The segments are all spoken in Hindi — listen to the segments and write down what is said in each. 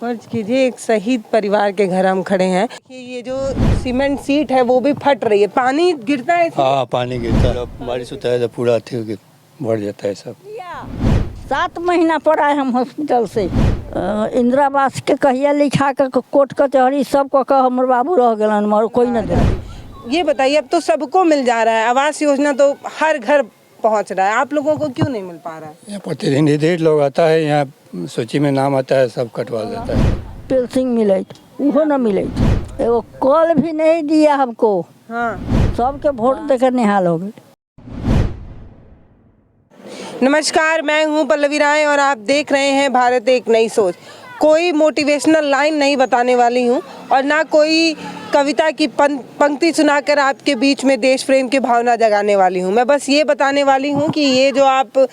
फर्ज कीजिए एक शहीद परिवार के घर हम खड़े हैं कि ये जो सीमेंट सीट है वो भी फट रही है, पानी गिरता है इसमें? हाँ, पानी गिरता है, जब बारिश होता है तो पूरा बढ़ जाता है सब। 7 महीना पर आए हम हॉस्पिटल से। इंदिरा आवास के कहिया लिखा के कोर्ट कचहरी सब कह हमर बाबू रह गलन, मगर कोई न दे। ये बताइए, अब तो सबको मिल जा रहा है, आवास योजना तो हर घर पहुंच रहा है, आप लोगों को क्यों नहीं मिल पा रहा है? यहाँ प्रतिनिधि लोग आता है, यहाँ सूची में नाम आता है, सब कटवा देता है। पेंशन मिले वो न मिले, एगो कॉल भी नहीं दिया हमको। हाँ, सबके वोट देकर निहाल हो गए। नमस्कार, मैं हूं पल्लवी राय और आप देख रहे हैं भारत एक नई सोच। कोई मोटिवेशनल लाइन नहीं बताने वाली हूं और ना कोई कविता की पंक्ति सुनाकर आपके बीच में देश प्रेम की भावना जगाने वाली हूं। मैं बस ये बताने वाली हूं कि ये जो आप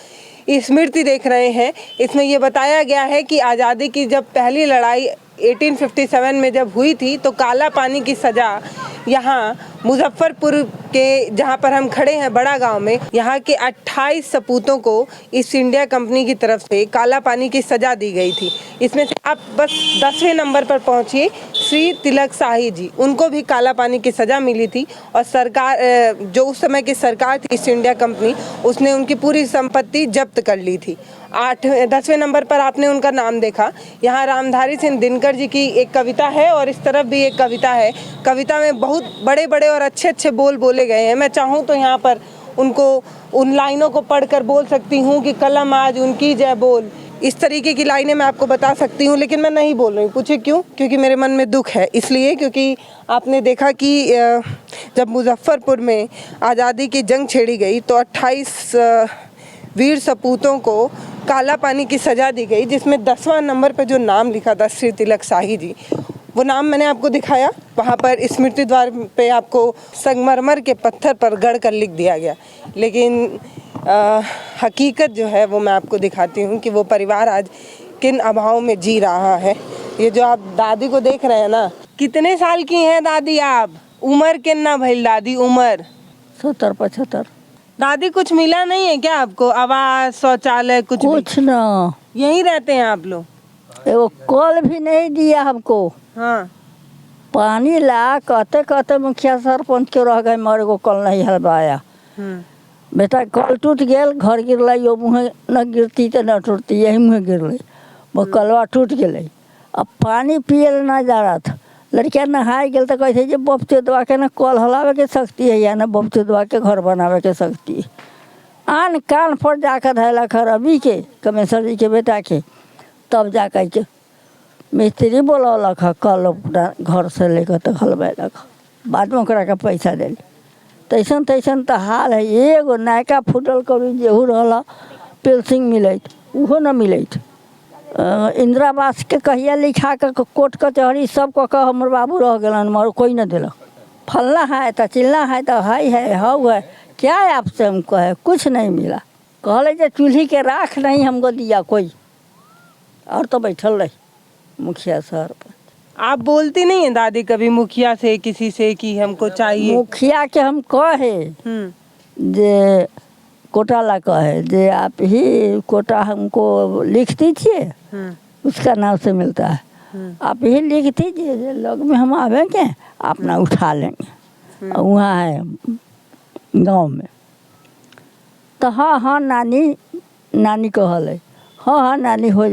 स्मृति देख रहे हैं, इसमें ये बताया गया है कि आज़ादी की जब पहली लड़ाई 1857 में जब हुई थी तो काला पानी की सज़ा यहाँ मुजफ्फरपुर के, जहाँ पर हम खड़े हैं बड़ा गांव में, यहाँ के 28 सपूतों को ईस्ट इंडिया कंपनी की तरफ से काला पानी की सज़ा दी गई थी। इसमें से आप बस 10वें नंबर पर पहुँचिए, श्री तिलक शाही जी, उनको भी काला पानी की सज़ा मिली थी और सरकार, जो उस समय की सरकार थी ईस्ट इंडिया कंपनी, उसने उनकी पूरी संपत्ति जब्त कर ली थी। 10वें नंबर पर आपने उनका नाम देखा। यहाँ रामधारी सिंह दिनकर जी की एक कविता है और इस तरफ भी एक कविता है। कविता में बहुत बड़े बड़े और अच्छे अच्छे बोल बोले गए हैं। मैं चाहूँ तो यहाँ पर उनको, उन लाइनों को पढ़कर बोल सकती हूँ कि कलम आज उनकी जय बोल, इस तरीके की लाइनें मैं आपको बता सकती हूँ, लेकिन मैं नहीं बोल रही हूँ। पूछे क्यों? क्योंकि मेरे मन में दुख है। इसलिए क्योंकि आपने देखा कि जब मुजफ्फरपुर में आज़ादी की जंग छेड़ी गई तो 28 वीर सपूतों को काला पानी की सज़ा दी गई, जिसमें 10वां नंबर पर जो नाम लिखा था श्री तिलक शाही जी, वो नाम मैंने आपको दिखाया। वहाँ पर स्मृति द्वार पे आपको संगमरमर के पत्थर पर गढ़ कर लिख दिया गया, लेकिन हकीकत जो है वो मैं आपको दिखाती हूँ कि वो परिवार आज किन अभाव में जी रहा है। ये जो आप दादी को देख रहे हैं ना, कितने साल की हैं दादी आप? उम्र कितना भइल दादी? उम्र 70-75। दादी कुछ मिला नहीं है क्या आपको? आवास, शौचालय कुछ न। यहीं रहते हैं आप लोग? एगो कॉल भी नहीं दिया हमको। हाँ, पानी ला कहते कहते मुखिया सरपंच के रह गए, मर एगो कल नहीं हलवाया। बेटा कल टूट गया, घर गिरल, यो मुँह न गिरती तो न टूटती, यही मुँह गिरल, वो कलवा टूट गए। अब पानी पिए ना जा रहा था, लड़किया नहाए गए तो कहते जो बपचे दवा के न कल हलावे के सकती है या न बपचे दवा के घर बनावे के सकती है। आन कान पर जाकर धैला खरबी के कमेसर जी के बेटा के, तब जा कर के मिस्त्री बोलौलक है, कल घर से लेकर तो हलवैलक, बाद में ओकरा के पैसा दिल। तैसन तैसन तो हाल है। एगो नयका फूटल कभी जेहू रहा पेंशन मिलत, उहो न मिलत। इंदिरा आवास के कहिया लिखा के कोर्ट कचहरी सब कह हमर बाबू रह गलन, मगर कोई न दिलक। फलना है तो चिलना है तो है हाउ है, क्या आपसे हमको है, कुछ नहीं मिला। कहले जो चूल्ही के राख नहीं हमको दिया कोई, और तो बैठल रही मुखिया सरपंच। आप बोलती नहीं है दादी कभी मुखिया से, किसी से कि हमको चाहिए? मुखिया के हम कहे जे कोटा ला कहे जे आप ही कोटा हमको लिख दीजिए, उसका नाम से मिलता है, आप ही लिख दीजिए, लोग में हम आवेंगे अपना उठा लेंगे। वहाँ है गांव में तो हाँ नानी कहले, हाँ नानी हो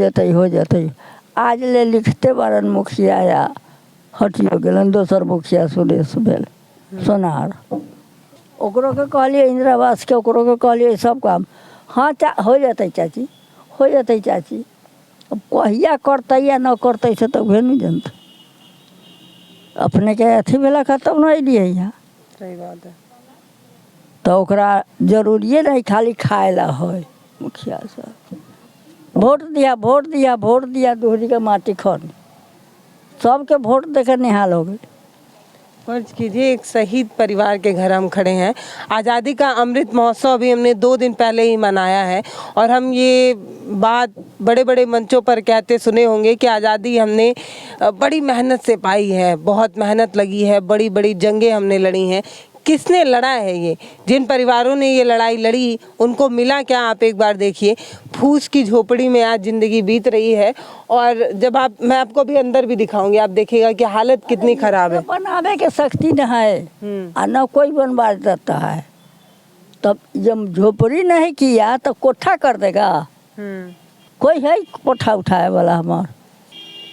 जाते। आज ले लिखते बारन मुखिया या हटियो गलन, दोसर मुखिया सुरेश भेल सोनार, ओकरो के कहलिए इंदिरा आवास के, ओकरो के कहलिए सब काम। हाँ हो जाते चाची, हो जाते चाची। अब कहिया करते या न करते से तो भेनु जनते, अपने के अथी भेला खत्म नहीं दिए यहाँ। सही बात है। तो ओकरा जरूरिए नहीं खाली खाए ला है मुखिया साहब। वोट दिया दोहरी का माटी खन, सबके वोट देकर निहाल हो गए। फर्ज कीजिए एक शहीद परिवार के घर हम खड़े हैं। आज़ादी का अमृत महोत्सव अभी हमने 2 दिन पहले ही मनाया है और हम ये बात बड़े बड़े मंचों पर कहते सुने होंगे कि आज़ादी हमने बड़ी मेहनत से पाई है, बहुत मेहनत लगी है, बड़ी बड़ी जंगें हमने लड़ी हैं। किसने लड़ा है ये, जिन परिवारों ने ये लड़ाई लड़ी उनको मिला क्या, आप एक बार देखिए। फूस की झोपड़ी में आज ज़िंदगी बीत रही है और जब मैं आपको भी अंदर भी दिखाऊंगी, आप देखिएगा कि हालत कितनी खराब है। बनावे के शक्ति न है और न कोई बनवा देता है। तब जब झोपड़ी नहीं किया तो कोठा कर देगा। कोई है कोठा उठाए वाला हमारा।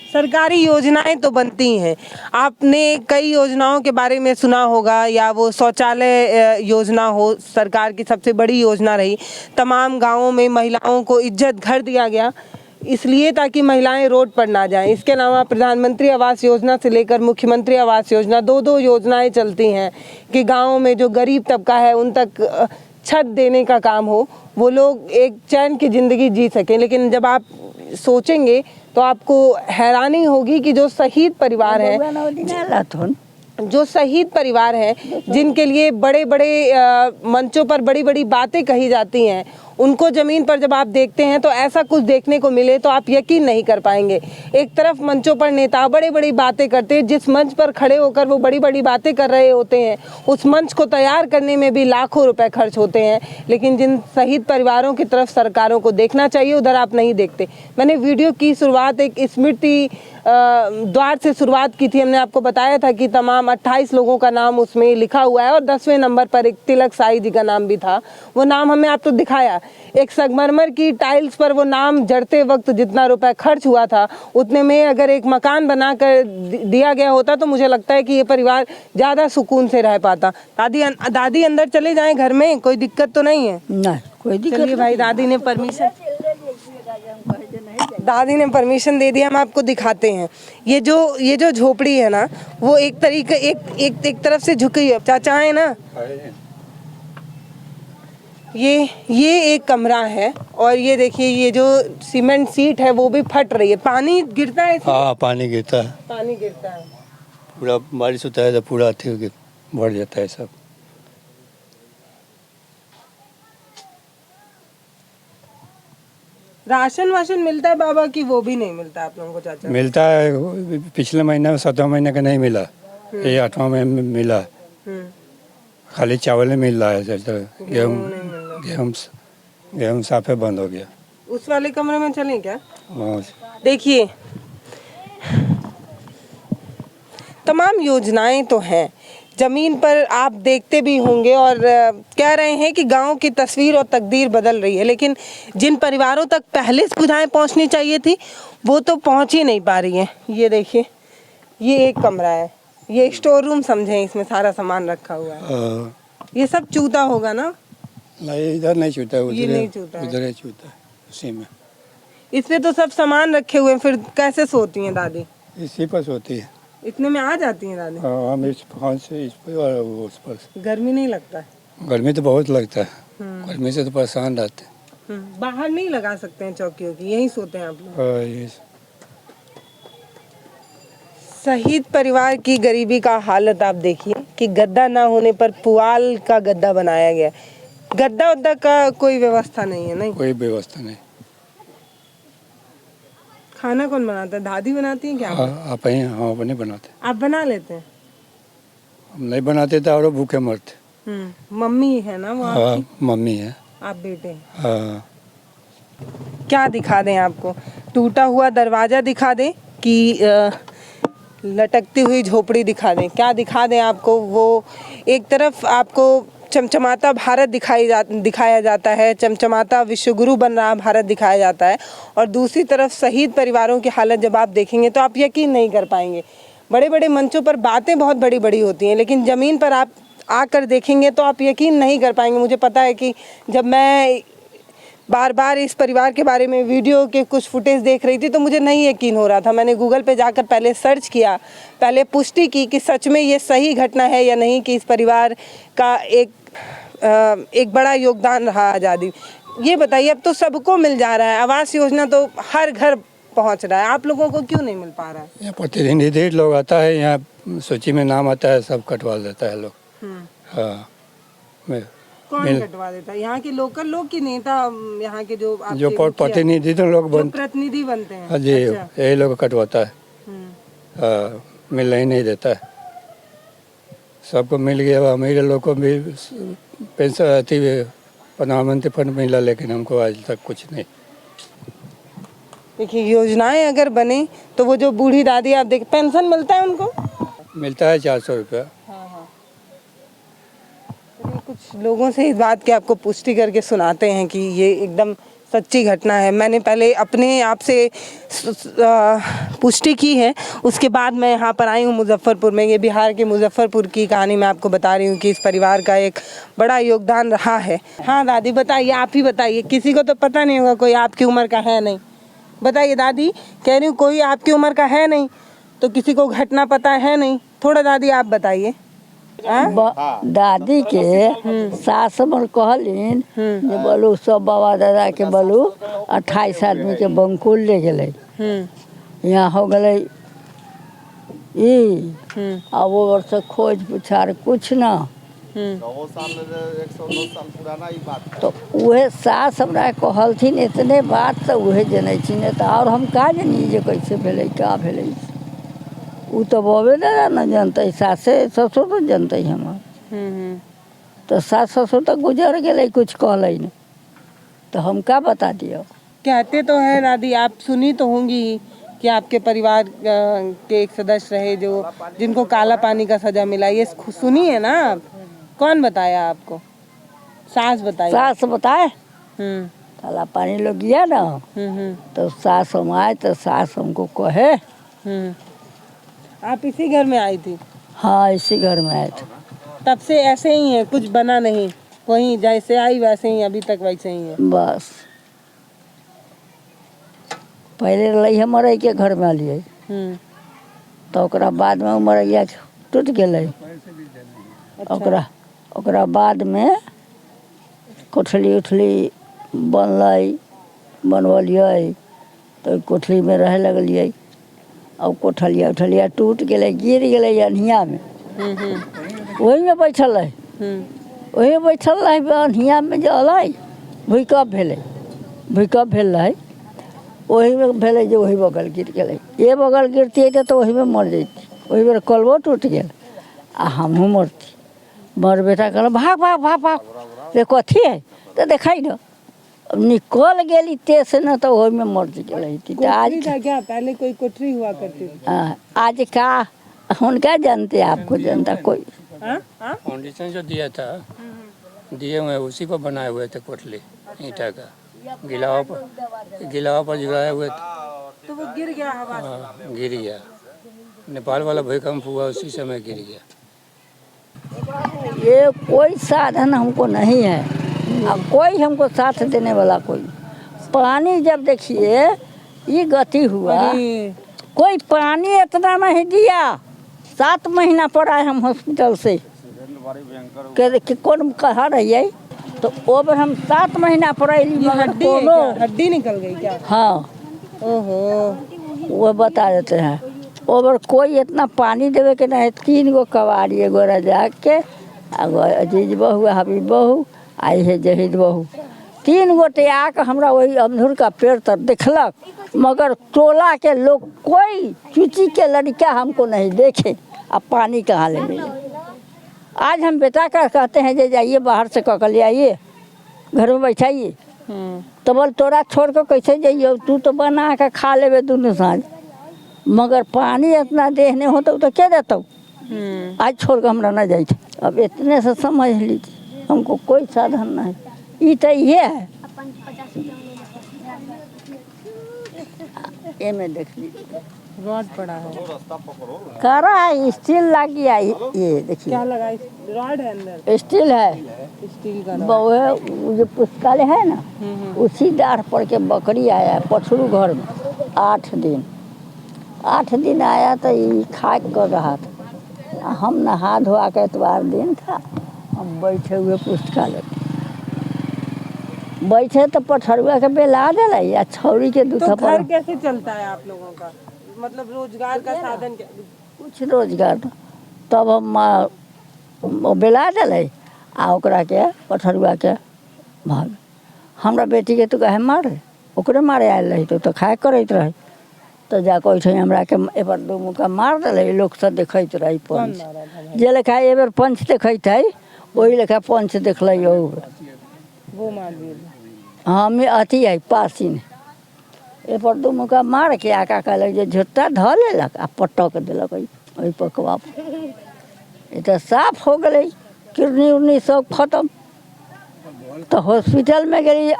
सरकारी योजनाएं तो बनती हैं, आपने कई योजनाओं के बारे में सुना होगा, या वो शौचालय योजना हो, सरकार की सबसे बड़ी योजना रही। तमाम गांवों में महिलाओं को इज्जत घर दिया गया इसलिए ताकि महिलाएं रोड पर ना जाएं। इसके अलावा प्रधानमंत्री आवास योजना से लेकर मुख्यमंत्री आवास योजना, दो योजनाएं चलती हैं कि गाँव में जो गरीब तबका है उन तक छत देने का काम हो, वो लोग एक चैन की ज़िंदगी जी सकें। लेकिन जब आप सोचेंगे तो आपको हैरानी होगी कि जो शहीद परिवार हैं, जो शहीद परिवार हैं जिनके लिए बड़े बड़े मंचों पर बड़ी बड़ी बातें कही जाती हैं, उनको ज़मीन पर जब आप देखते हैं तो ऐसा कुछ देखने को मिले तो आप यकीन नहीं कर पाएंगे। एक तरफ मंचों पर नेता बड़ी बड़ी बातें करते हैं, जिस मंच पर खड़े होकर वो बड़ी बड़ी बातें कर रहे होते हैं उस मंच को तैयार करने में भी लाखों रुपए खर्च होते हैं। लेकिन जिन शहीद परिवारों की तरफ सरकारों को देखना चाहिए उधर आप नहीं देखते। मैंने वीडियो की शुरुआत एक स्मृति द्वार से शुरुआत की थी। हमने आपको बताया था कि तमाम 28 लोगों का नाम उसमें लिखा हुआ है और 10वें नंबर पर एक तिलक साई जी का नाम भी था। वो नाम हमें आपको दिखाया। एक संगमरमर की टाइल्स पर वो नाम जड़ते वक्त जितना रुपए खर्च हुआ था उतने में अगर एक मकान बना कर दिया गया होता तो मुझे लगता है कि ये परिवार ज़्यादा सुकून से रह पाता। दादी अंदर चले जाएं घर में, कोई दिक्कत तो नहीं है? नहीं कोई दिक्कत चलिए भाई, दादी ने परमिशन दे दिया, हम आपको दिखाते हैं। ये जो झोपड़ी है ना वो एक तरीके एक तरफ से झुकी है। चाचा है ना, ये एक कमरा है और ये देखिए ये जो सीमेंट सीट है वो भी फट रही है। पानी गिरता है इसमें? हाँ, पानी गिरता है, पानी गिरता है। पूरा बारिश होता है तो पूरा बढ़ जाता है सब। राशन वाशन मिलता है बाबा कि वो भी नहीं मिलता आप लोगों को चाचा? मिलता है, पिछले महीने में 7वां महीने का नहीं मिला, ये 8वां में मिला। खाली चावल ही मिल रहा है, गेहूँ साफे बंद हो गया। उस वाले कमरे में चलें क्या? हाँ। देखिए तमाम योजनाएं तो हैं, ज़मीन पर आप देखते भी होंगे और कह रहे हैं कि गांव की तस्वीर और तकदीर बदल रही है। लेकिन जिन परिवारों तक पहले सुविधाएं पहुंचनी चाहिए थी वो तो पहुंच ही नहीं पा रही हैं। ये देखिए ये एक कमरा है, ये स्टोर रूम समझें, इसमें सारा सामान रखा हुआ है। ये सब चूता होगा ना? नहीं, इधर नहीं चूता, ये नहीं चूता है। उधर ही चूता है, उसी में। इसमें तो सब सामान रखे हुए हैं, फिर कैसे सोती हैं दादी? इसी पर सोती है। इतने में आ जाती हैं दादी? हम इस पर और उस पर। गर्मी नहीं लगता है? गर्मी तो बहुत लगता है, गर्मी से तो परेशान रहते हैं। बाहर नहीं लगा सकते हैं चौकियों की, यहीं सोते हैं आप लोग? शहीद परिवार की गरीबी का हालत आप देखिए कि गद्दा ना होने पर पुआल का गद्दा बनाया गया। गद्दा उद्दा का कोई व्यवस्था नहीं है? नहीं, कोई व्यवस्था नहीं। खाना कौन बनाता है? दादी बनाती है क्या? आप ही, हम अपने बनाते। आप बना लेते हैं? हम नहीं बनाते थे और भूखे मरते। मम्मी है ना वो आपकी? मम्मी है, आप बेटे? हाँ। क्या दिखा दें आपको? टूटा हुआ दरवाजा दिखा दें कि लटकती हुई झोपड़ी दिखा दें? क्या दिखा दें आपको? वो एक तरफ आपको चमचमाता भारत दिखाया जाता है, चमचमाता विश्वगुरु बन रहा भारत दिखाया जाता है, और दूसरी तरफ शहीद परिवारों की हालत जब आप देखेंगे तो आप यकीन नहीं कर पाएंगे। बड़े बड़े मंचों पर बातें बहुत बड़ी बड़ी होती हैं, लेकिन ज़मीन पर आप आकर देखेंगे तो आप यकीन नहीं कर पाएंगे। मुझे पता है कि जब मैं बार बार इस परिवार के बारे में वीडियो के कुछ फुटेज देख रही थी तो मुझे नहीं यकीन हो रहा था। मैंने गूगल पे जाकर पहले सर्च किया, पहले पुष्टि की कि सच में ये सही घटना है या नहीं, कि इस परिवार का एक बड़ा योगदान रहा आज़ादी। ये बताइए, अब तो सबको मिल जा रहा है, आवास योजना तो हर घर पहुंच रहा है, आप लोगों को क्यों नहीं मिल पा रहा है? यहाँ प्रतिनिधि लोग आता है, यहाँ सूची में नाम आता है, सब कटवा देता है लोग। हाँ, कौन कटवा देता है? यहाँ के लोकल लोग की नेता, यहाँ के जो प्रतिनिधि तो लोग प्रतिनिधि बनते हैं? हाँ जी, यही लोग कटवाता है। मिलने ही नहीं देता है, सबको मिल गया, अमीर लोग को भी पेंशन आती है, प्रधानमंत्री फंड मिला, लेकिन हमको आज तक कुछ नहीं। देखिए योजनाएं अगर बने तो वो जो बूढ़ी दादी आप देख, पेंशन मिलता है उनको? मिलता है 400 रुपया। चलिए कुछ लोगों से इस बात की आपको पुष्टि करके सुनाते हैं कि ये एकदम सच्ची घटना है। मैंने पहले अपने आप से पुष्टि की है, उसके बाद मैं यहाँ पर आई हूँ मुजफ्फरपुर में। ये बिहार के मुजफ्फरपुर की कहानी मैं आपको बता रही हूँ कि इस परिवार का एक बड़ा योगदान रहा है। हाँ दादी बताइए, आप ही बताइए, किसी को तो पता नहीं होगा, कोई आपकी उम्र का है नहीं। बताइए दादी, कह रही हूँ कोई आपकी उम्र का है नहीं तो किसी को घटना पता है नहीं, थोड़ा दादी आप बताइए। दादी के सास हमर कहलिन जे बोलू सब बाबा दादा के बोलू 28 आदमी के बंकुल ले गए, यहाँ हो गए अब वो वर्ष खोज पुछार कुछ ना। तो वह सास हमरा कहलथिन इतने बात तो वह जनै छी, तो और हम का जानिए जे कैसे भेलै का भेलै। उ तो बबे दादा न जानते, सासे ससुर तो जानते हमार। तो सास ससुर तो गुजर गए, कुछ कहले न, तो हम का बता दियो। कहते तो है दादी, आप सुनी तो होंगी कि आपके परिवार के एक सदस्य रहे जो जिनको काला पानी का सजा मिला, ये सुनी है ना आप? कौन बताया आपको? सास बताई? सास बताए काला पानी लोग गया ना, तो सास हम आए तो सास हमको कहे। आप इसी घर में आई थी? हाँ इसी घर में आए थे। तब से ऐसे ही है, कुछ बना नहीं, वहीं जैसे आई वैसे ही अभी तक वैसे ही है बस। पहले रही हमारे के घर में लिए, तो ओकरा बाद में मरैया टूट गए। ओकरा बाद में कोठली उठली बनवलिए, तो कोठली में रहे लगलिए। अब कोठलिया उठलिया टूट गए, गिर गए अनहिया में, वही में बैठल है, वही में बैठल रहे अनहिया में जल भूकंप भेल रहे, वही में भेले जो वही बगल गिर गए। ये बगल गिरती तो वही में मर जाती, वही में कलबो टूट गया आ हमहूँ मरती। मर बेटा कहल भाग भाग भाग भाग, रे कथी है तो देखाई न, निकल गई तेज से न, तो वही में मर गई। आज क्या पहले कोई कोठरी हुआ करती थी? आज का उनका जानते, आपको जानता कोई? फाउंडेशन जो दिया था, दिए हुए उसी को बनाए हुए थे कोठली ईंटा का, गिलावा पर जुड़ाए हुए थे। तो वो गिर गया हवा से? हाँ गिर गया, नेपाल वाला भूकंप हुआ उसी समय गिर गया। ये कोई साधन हमको नहीं है, अब कोई हमको साथ देने वाला कोई। पानी जब देखिए ये गति हुआ, कोई पानी इतना नहीं दिया। 7 महीना पर आए हम हॉस्पिटल से, कि कौन कहा रहिए, तो वो पर हम 7 महीना पर अली। हड्डी निकल गई क्या? हाँ ओहो, वो बता देते हैं। ओवर कोई इतना पानी देवे के नहीं। 3 गो कवाड़ी, एगो रजा के, एगो अजीज बहू, हबीब बहू, आई है जहीद बहू, 3 गोटे आके हमरा वही अमधुर का पेड़ तर देखलक, मगर टोला के लोग कोई चूची के लड़का हमको नहीं देखे। अब पानी कहाँ ले मिले? आज हम बेटा का कहते हैं जे जाइए बाहर से ककल ले आइए, घर में बैठाइए, तो बोल तोरा छोड़ कर कैसे जाइए, तू तो बना के खा लेवे दोनों साँझ, मगर पानी इतना देहने होता तो क्या देता। आज छोड़ कर हमरा न जाए। अब इतने से समझ लीजिए, हमको कोई साधन नहीं। ये तो ये है, ये में देख लीजिए रॉड पड़ा है, करा है, स्टील लगी है। ये देखिए क्या लगा? रॉड है अंदर, स्टील है, स्टील का जो पुस्तकालय है ना, उसी डाढ़ पर के बकरी आया पछरू घर में। 8 दिन आया तो ये खाक कर रहा था। हम नहा धोआ के एतवार दिन था, हम बैठे हुए पुस्तकालय बैठे तो पठरुआ के बेला दिला या छौरी के दूध। तो घर कैसे चलता है आप लोगों का? मतलब रोजगार का साधन क्या? कुछ रोजगार। तब हम बेला दिले आ ओकरा के पठरुआ के भाग। हमरा बेटी के तो कहे मारे, ओकरे मारे आयल रही तो खाए करते रहे। तो जाके ओइठे हमरा के एबर दो मुका मार देले लोग सब देखैत रही पंच जे लेखा एबर पंच देखैत है वही लेखा पंच देखले वो मार दिए। हम अथी है पासिन एपर दो मुका मार के आका कहले जे झुट्टा ध लेलक आ पटक देलक ओइ पकवा ये तो साफ हो गए किडनी उर्नी सब खत्म। तो हॉस्पिटल में गई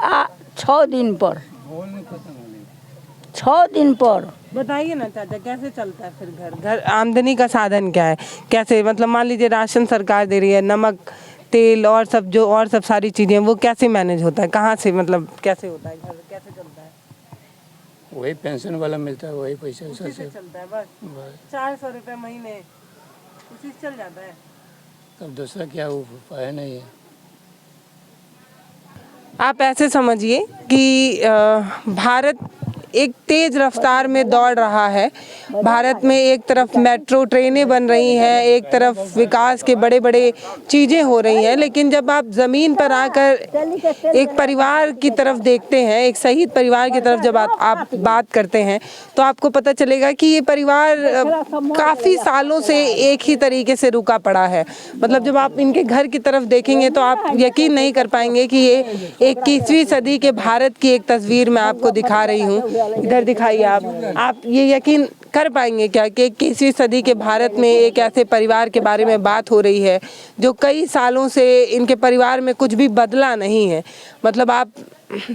6 दिन पर 6 दिन पर। बताइए ना चाचा कैसे चलता है फिर घर आमदनी का साधन क्या है कैसे मतलब मान लीजिए राशन सरकार दे रही है नमक तेल और सब सारी चीज़ें वो कैसे मैनेज होता है कहाँ से मतलब कैसे होता है घर कैसे चलता है? वही पेंशन वाला मिलता है वही पैसे उसी से चलता है बस 400 रुपये महीने उसी से चल जाता है। तब दूसरा क्या उपाय नहीं है। आप ऐसे समझिए कि भारत एक तेज रफ्तार में दौड़ रहा है। भारत में एक तरफ मेट्रो ट्रेनें बन रही हैं, एक तरफ विकास के बड़े बड़े चीज़ें हो रही हैं, लेकिन जब आप ज़मीन पर आकर एक परिवार की तरफ देखते हैं, एक शहीद परिवार की तरफ जब आप बात करते हैं तो आपको पता चलेगा कि ये परिवार काफ़ी सालों से एक ही तरीके से रुका पड़ा है। मतलब जब आप इनके घर की तरफ देखेंगे तो आप यकीन नहीं कर पाएंगे कि ये 21वीं सदी के भारत की एक तस्वीर मैं आपको दिखा रही हूँ। इधर दिखाइए आप ये यकीन कर पाएंगे क्या कि 21वीं सदी के भारत में एक ऐसे परिवार के बारे में बात हो रही है जो कई सालों से इनके परिवार में कुछ भी बदला नहीं है। मतलब आप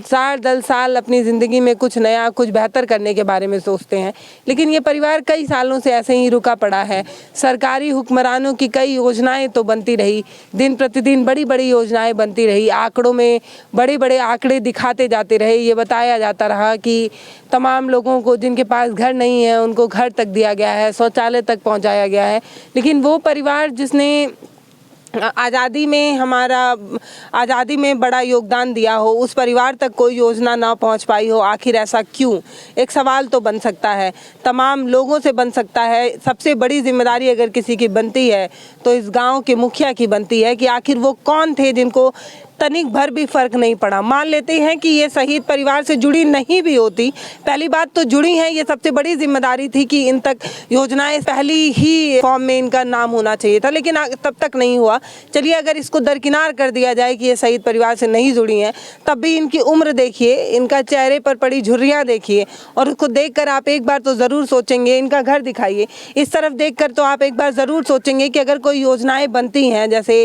60 साल अपनी ज़िंदगी में कुछ नया कुछ बेहतर करने के बारे में सोचते हैं, लेकिन ये परिवार कई सालों से ऐसे ही रुका पड़ा है। सरकारी हुक्मरानों की कई योजनाएं तो बनती रही, दिन प्रतिदिन बड़ी बड़ी योजनाएं बनती रही, आंकड़ों में बड़े बड़े आंकड़े दिखाते जाते रहे, ये बताया जाता रहा कि तमाम लोगों को जिनके पास घर नहीं है उनको घर तक दिया गया है, शौचालय तक पहुँचाया गया है। लेकिन वो परिवार जिसने आज़ादी में बड़ा योगदान दिया हो उस परिवार तक कोई योजना ना पहुंच पाई हो, आखिर ऐसा क्यों? एक सवाल तो बन सकता है, तमाम लोगों से बन सकता है। सबसे बड़ी जिम्मेदारी अगर किसी की बनती है तो इस गांव के मुखिया की बनती है कि आखिर वो कौन थे जिनको तनिक भर भी फर्क नहीं पड़ा। मान लेते हैं कि ये शहीद परिवार से जुड़ी नहीं भी होती, पहली बात तो जुड़ी हैं, ये सबसे बड़ी जिम्मेदारी थी कि इन तक योजनाएं पहली ही फॉर्म में इनका नाम होना चाहिए था, लेकिन तब तक नहीं हुआ। चलिए अगर इसको दरकिनार कर दिया जाए कि ये शहीद परिवार से नहीं जुड़ी हैं, तब भी इनकी उम्र देखिए, इनका चेहरे पर पड़ी झुर्रियाँ देखिए और उसको देख कर आप एक बार तो ज़रूर सोचेंगे। इनका घर दिखाइए, इस तरफ देख कर तो आप एक बार ज़रूर सोचेंगे कि अगर कोई योजनाएँ बनती हैं जैसे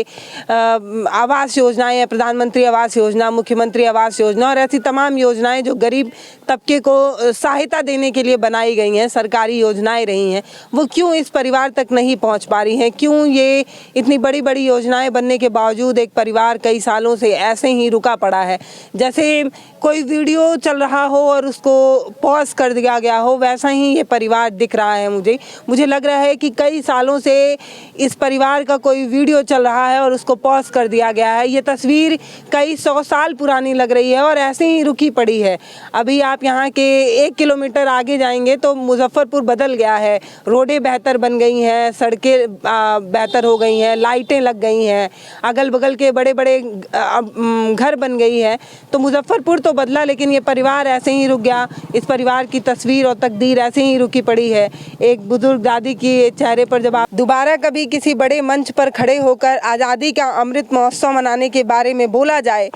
आवास योजनाएँ, प्रधानमंत्री आवास योजना, मुख्यमंत्री आवास योजना और ऐसी तमाम योजनाएं जो गरीब तबके को सहायता देने के लिए बनाई गई हैं, सरकारी योजनाएं रही हैं, वो क्यों इस परिवार तक नहीं पहुंच पा रही हैं? क्यों ये इतनी बड़ी बड़ी योजनाएं बनने के बावजूद एक परिवार कई सालों से ऐसे ही रुका पड़ा है? जैसे कोई वीडियो चल रहा हो और उसको पॉज कर दिया गया हो, वैसा ही ये परिवार दिख रहा है। मुझे लग रहा है कि कई सालों से इस परिवार का कोई वीडियो चल रहा है और उसको पॉज कर दिया गया है। ये तस्वीर कई 100 साल पुरानी लग रही है और ऐसे ही रुकी पड़ी है। अभी आप यहाँ के 1 किलोमीटर आगे जाएंगे तो मुजफ्फरपुर बदल गया है, रोडें बेहतर बन गई हैं, सड़कें बेहतर हो गई हैं, लाइटें लग गई हैं, अगल बगल के बड़े बड़े घर बन गई है। तो मुजफ्फरपुर तो बदला, लेकिन ये परिवार ऐसे ही रुक गया। इस परिवार की तस्वीर और तकदीर ऐसे ही रुकी पड़ी है। एक बुजुर्ग दादी के चेहरे पर जब आप दोबारा कभी किसी बड़े मंच पर खड़े होकर आज़ादी का अमृत महोत्सव मनाने के बारे में बोला जाए,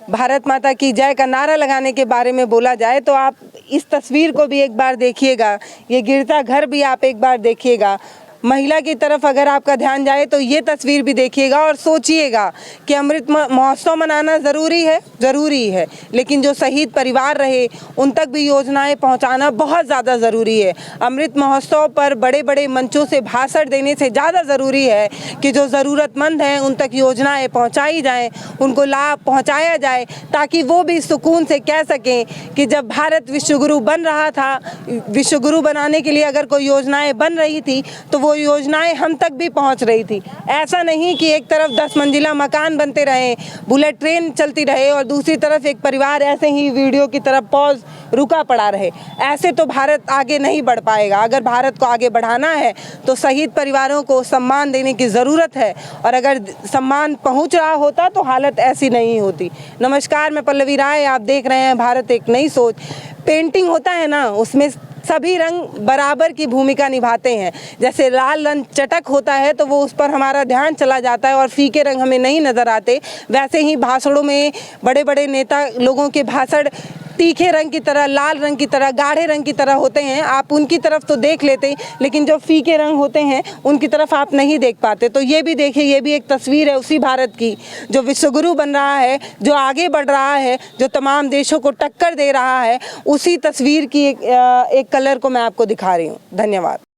भारत माता की जय का नारा लगाने के बारे में बोला जाए, तो आप इस तस्वीर को भी एक बार देखिएगा, ये गिरता घर भी आप एक बार देखिएगा। महिला की तरफ अगर आपका ध्यान जाए तो ये तस्वीर भी देखिएगा और सोचिएगा कि अमृत महोत्सव मनाना ज़रूरी है, लेकिन जो शहीद परिवार रहे उन तक भी योजनाएं पहुंचाना बहुत ज़्यादा ज़रूरी है। अमृत महोत्सव पर बड़े बड़े मंचों से भाषण देने से ज़्यादा ज़रूरी है कि जो ज़रूरतमंद हैं उन तक योजनाएं पहुँचाई जाएँ, उनको लाभ पहुँचाया जाए, ताकि वो भी सुकून से कह सकें कि जब भारत विश्वगुरु बन रहा था, विश्वगुरु बनाने के लिए अगर कोई योजनाएं बन रही थी तो वो योजनाएं हम तक भी पहुंच रही थी। ऐसा नहीं कि एक तरफ 10 मंजिला मकान बनते रहे, बुलेट ट्रेन चलती रहे और दूसरी तरफ एक परिवार ऐसे ही वीडियो की तरफ पॉज रुका पड़ा रहे। ऐसे तो भारत आगे नहीं बढ़ पाएगा। अगर भारत को आगे बढ़ाना है तो शहीद परिवारों को सम्मान देने की ज़रूरत है, और अगर सम्मान पहुंच रहा होता तो हालत ऐसी नहीं होती। नमस्कार, मैं पल्लवी राय, आप देख रहे हैं भारत एक नई सोच। पेंटिंग होता है ना, उसमें सभी रंग बराबर की भूमिका निभाते हैं। जैसे लाल रंग चटक होता है तो वो उस पर हमारा ध्यान चला जाता है और फीके रंग हमें नहीं नज़र आते। वैसे ही भाषणों में बड़े बड़े नेता लोगों के भाषण तीखे रंग की तरह, लाल रंग की तरह, गाढ़े रंग की तरह होते हैं। आप उनकी तरफ तो देख लेते हैं, लेकिन जो फीके रंग होते हैं उनकी तरफ आप नहीं देख पाते। तो ये भी देखिए, ये भी एक तस्वीर है उसी भारत की जो विश्वगुरु बन रहा है, जो आगे बढ़ रहा है, जो तमाम देशों को टक्कर दे रहा है। उसी तस्वीर की एक कलर को मैं आपको दिखा रही हूँ। धन्यवाद।